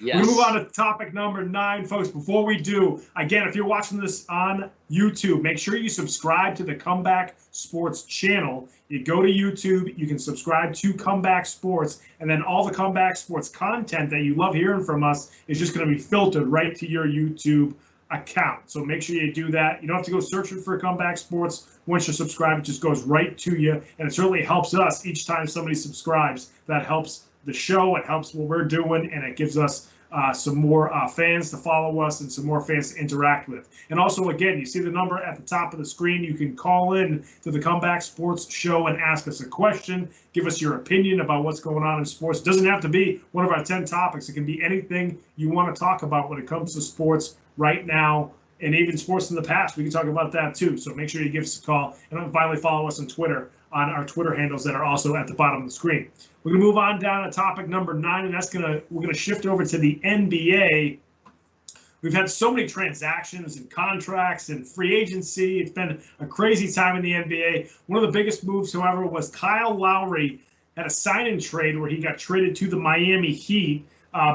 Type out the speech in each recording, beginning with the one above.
Yes. We move on to topic number 9, folks. Before we do, again, if you're watching this on YouTube, make sure you subscribe to the Comeback Sports channel. You go to YouTube, you can subscribe to Comeback Sports, and then all the Comeback Sports content that you love hearing from us is just going to be filtered right to your YouTube account. So make sure you do that. You don't have to go searching for Comeback Sports. Once you're subscribed, it just goes right to you, and it certainly helps us each time somebody subscribes. That helps the show, it helps what we're doing, and it gives us some more fans to follow us and some more fans to interact with. And also, again, you see the number at the top of the screen. You can call in to the Comeback Sports show and ask us a question. Give us your opinion about what's going on in sports. It doesn't have to be one of our 10 topics. It can be anything you want to talk about when it comes to sports right now, and even sports in the past. We can talk about that too. So make sure you give us a call. And finally, follow us on Twitter on our Twitter handles that are also at the bottom of the screen. We're going to move on down to topic number 9, and we're going to shift over to the NBA. We've had so many transactions and contracts and free agency. It's been a crazy time in the NBA. One of the biggest moves, however, was Kyle Lowry had a sign-in trade where he got traded to the Miami Heat.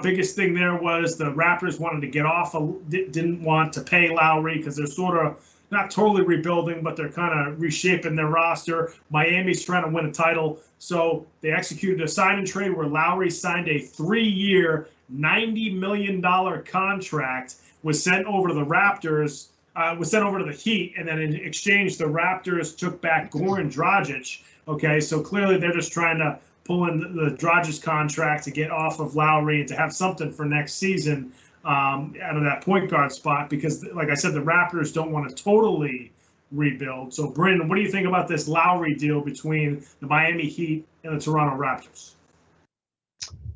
Biggest thing there was the Raptors wanted to get off, didn't want to pay Lowry because they're sort of not totally rebuilding, but they're kind of reshaping their roster. Miami's trying to win a title. So they executed a sign and trade where Lowry signed a 3-year, $90 million contract, was sent over to the Raptors, was sent over to the Heat, and then in exchange, the Raptors took back Goran Dragic. Okay, so clearly they're just trying to pull in the Dragic contract to get off of Lowry and to have something for next season out of that point guard spot, because, like I said, the Raptors don't want to totally rebuild. So, Brandon, what do you think about this Lowry deal between the Miami Heat and the Toronto Raptors?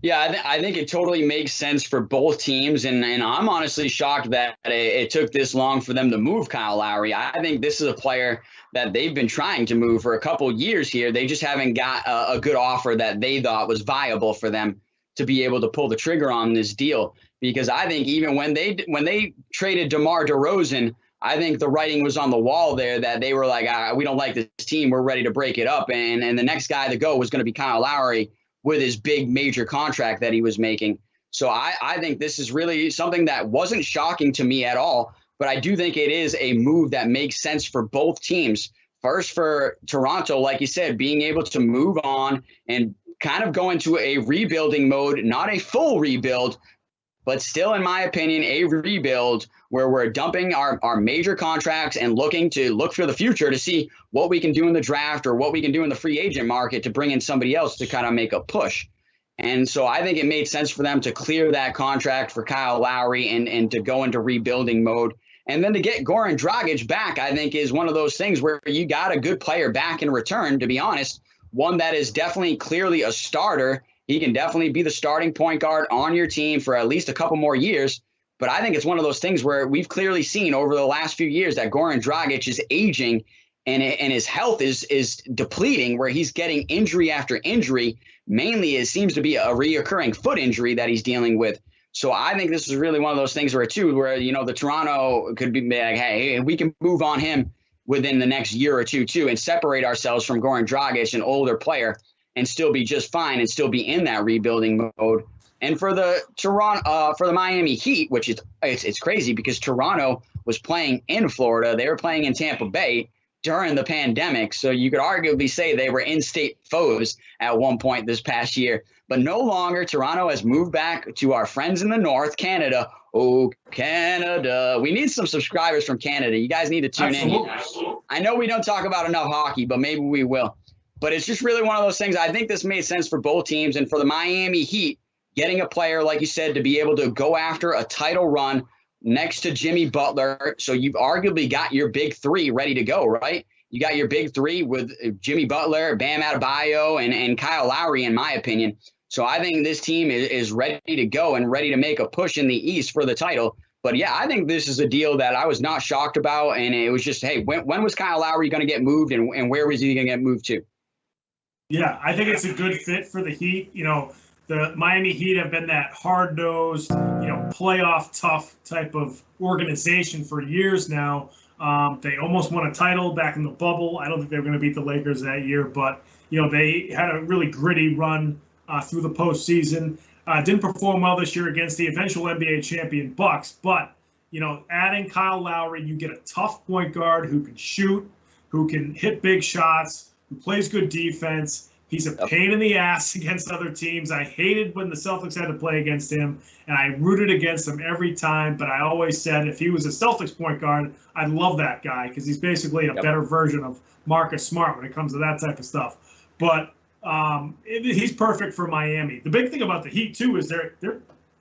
Yeah, I think it totally makes sense for both teams, and I'm honestly shocked that it took this long for them to move Kyle Lowry. I think this is a player that they've been trying to move for a couple of years here. They just haven't got a good offer that they thought was viable for them to be able to pull the trigger on this deal. Because I think even when they traded DeMar DeRozan, I think the writing was on the wall there that they were like, we don't like this team, we're ready to break it up. And the next guy to go was going to be Kyle Lowry with his big major contract that he was making. So I think this is really something that wasn't shocking to me at all, but I do think it is a move that makes sense for both teams. First, for Toronto, like you said, being able to move on and kind of go into a rebuilding mode, not a full rebuild, but still, in my opinion, a rebuild where we're dumping our major contracts and look for the future to see what we can do in the draft or what we can do in the free agent market to bring in somebody else to kind of make a push. And so I think it made sense for them to clear that contract for Kyle Lowry and to go into rebuilding mode. And then to get Goran Dragic back, I think, is one of those things where you got a good player back in return, to be honest, one that is definitely clearly a starter. He can definitely be the starting point guard on your team for at least a couple more years. But I think it's one of those things where we've clearly seen over the last few years that Goran Dragic is aging and his health is depleting, where he's getting injury after injury. Mainly it seems to be a reoccurring foot injury that he's dealing with. So I think this is really one of those things where the Toronto could be like, hey, we can move on him within the next year or two too and separate ourselves from Goran Dragic, an older player, and still be just fine and still be in that rebuilding mode. And for the Miami Heat, which it's crazy because Toronto was playing in Florida, they were playing in Tampa Bay during the pandemic, so you could arguably say they were in-state foes at one point this past year. But no longer. Toronto has moved back to our friends in the North, Canada. Oh, Canada. We need some subscribers from Canada. You guys need to tune in. I know we don't talk about enough hockey, but maybe we will. But it's just really one of those things. I think this made sense for both teams. And for the Miami Heat, getting a player, like you said, to be able to go after a title run next to Jimmy Butler. So you've arguably got your big three ready to go, right? You got your big three with Jimmy Butler, Bam Adebayo, and Kyle Lowry, in my opinion. So I think this team is ready to go and ready to make a push in the East for the title. But, yeah, I think this is a deal that I was not shocked about. And it was just, hey, when was Kyle Lowry going to get moved and where was he going to get moved to? Yeah, I think it's a good fit for the Heat. You know, the Miami Heat have been that hard-nosed, playoff tough type of organization for years now. They almost won a title back in the bubble. I don't think they were going to beat the Lakers that year, but, they had a really gritty run through the postseason. Didn't perform well this year against the eventual NBA champion Bucks, but adding Kyle Lowry, you get a tough point guard who can shoot, who can hit big shots, who plays good defense. He's a pain in the ass against other teams. I hated when the Celtics had to play against him, and I rooted against him every time. But I always said if he was a Celtics point guard, I'd love that guy because he's basically a better version of Marcus Smart when it comes to that type of stuff. But he's perfect for Miami. The big thing about the Heat too is they're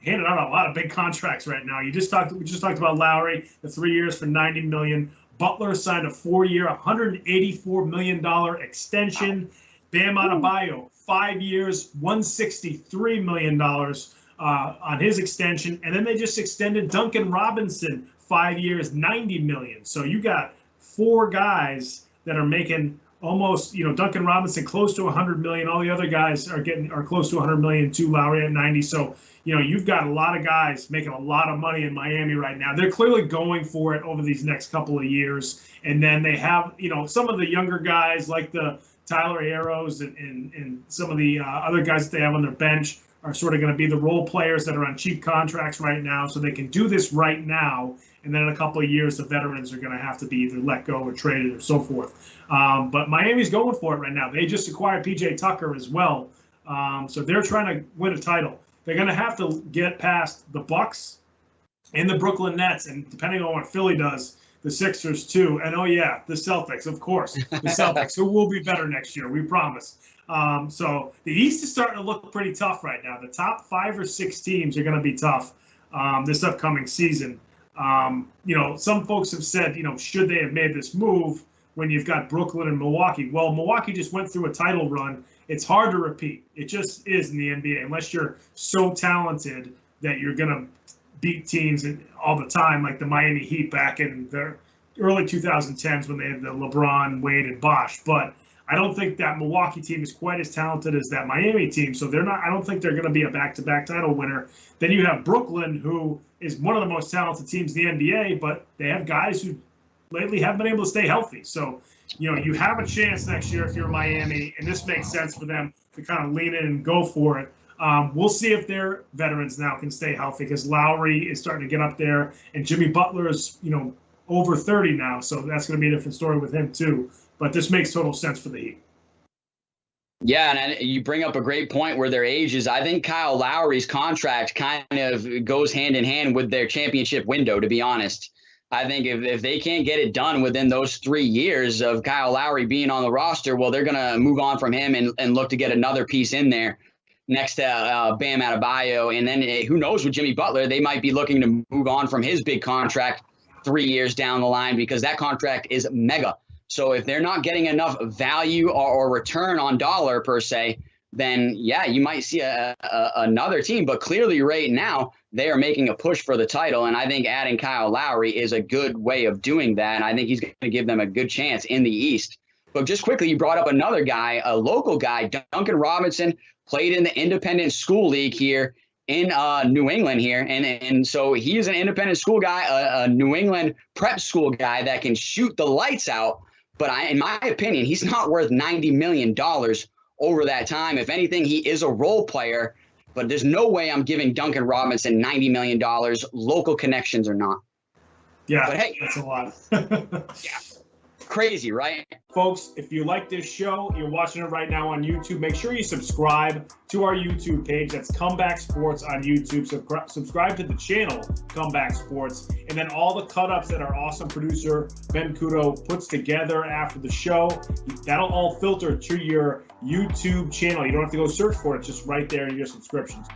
handing out a lot of big contracts right now. We just talked about Lowry, the 3 years for $90 million. Butler signed a 4-year, $184 million extension. Bam Adebayo, 5 years, $163 million on his extension. And then they just extended Duncan Robinson, 5 years, $90 million. So you got 4 guys that are making almost, Duncan Robinson close to $100 million. All the other guys are close to $100 million too, Lowry at 90. So, you've got a lot of guys making a lot of money in Miami right now. They're clearly going for it over these next couple of years. And then they have, some of the younger guys like the Tyler Arrows and some of the other guys that they have on their bench are sort of going to be the role players that are on cheap contracts right now, so they can do this right now. And then in a couple of years, the veterans are going to have to be either let go or traded or so forth. But Miami's going for it right now. They just acquired P.J. Tucker as well, so they're trying to win a title. They're going to have to get past the Bucks and the Brooklyn Nets, and depending on what Philly does, the Sixers too, and the Celtics, of course, the Celtics, who will be better next year, we promise. So the East is starting to look pretty tough right now. The top 5 or 6 teams are going to be tough this upcoming season. Some folks have said, should they have made this move when you've got Brooklyn and Milwaukee? Well, Milwaukee just went through a title run. It's hard to repeat. It just is in the NBA, unless you're so talented that you're going to beat teams all the time, like the Miami Heat back in the early 2010s when they had the LeBron, Wade, and Bosh. But I don't think that Milwaukee team is quite as talented as that Miami team, so I don't think they're going to be a back-to-back title winner. Then you have Brooklyn, who is one of the most talented teams in the NBA, but they have guys who lately haven't been able to stay healthy. So, you have a chance next year if you're Miami, and this makes sense for them to kind of lean in and go for it. We'll see if their veterans now can stay healthy, because Lowry is starting to get up there, and Jimmy Butler is, over 30 now, so that's going to be a different story with him too. But this makes total sense for the Heat. Yeah, and you bring up a great point where their age is. I think Kyle Lowry's contract kind of goes hand in hand with their championship window, to be honest. I think if they can't get it done within those 3 years of Kyle Lowry being on the roster, well, they're going to move on from him and look to get another piece in there next to Bam Adebayo. And then who knows with Jimmy Butler, they might be looking to move on from his big contract 3 years down the line, because that contract is mega. So if they're not getting enough value or return on dollar per se, then yeah, you might see another team. But clearly right now they are making a push for the title. And I think adding Kyle Lowry is a good way of doing that. And I think he's going to give them a good chance in the East. But just quickly, you brought up another guy, a local guy, Duncan Robinson, played in the independent school league here in New England here. And so he is an independent school guy, a New England prep school guy that can shoot the lights out. But in my opinion, he's not worth $90 million over that time. If anything, he is a role player, but there's no way I'm giving Duncan Robinson $90 million, local connections or not. Yeah, but hey, that's a lot. Yeah. Crazy, right? Folks, if you like this show, you're watching it right now on YouTube, make sure you subscribe to our YouTube page. That's Comeback Sports on YouTube. Subscribe to the channel, Comeback Sports. And then all the cut-ups that our awesome producer, Ben Kudo, puts together after the show, that'll all filter to your YouTube channel. You don't have to go search for it. It's just right there in your subscriptions.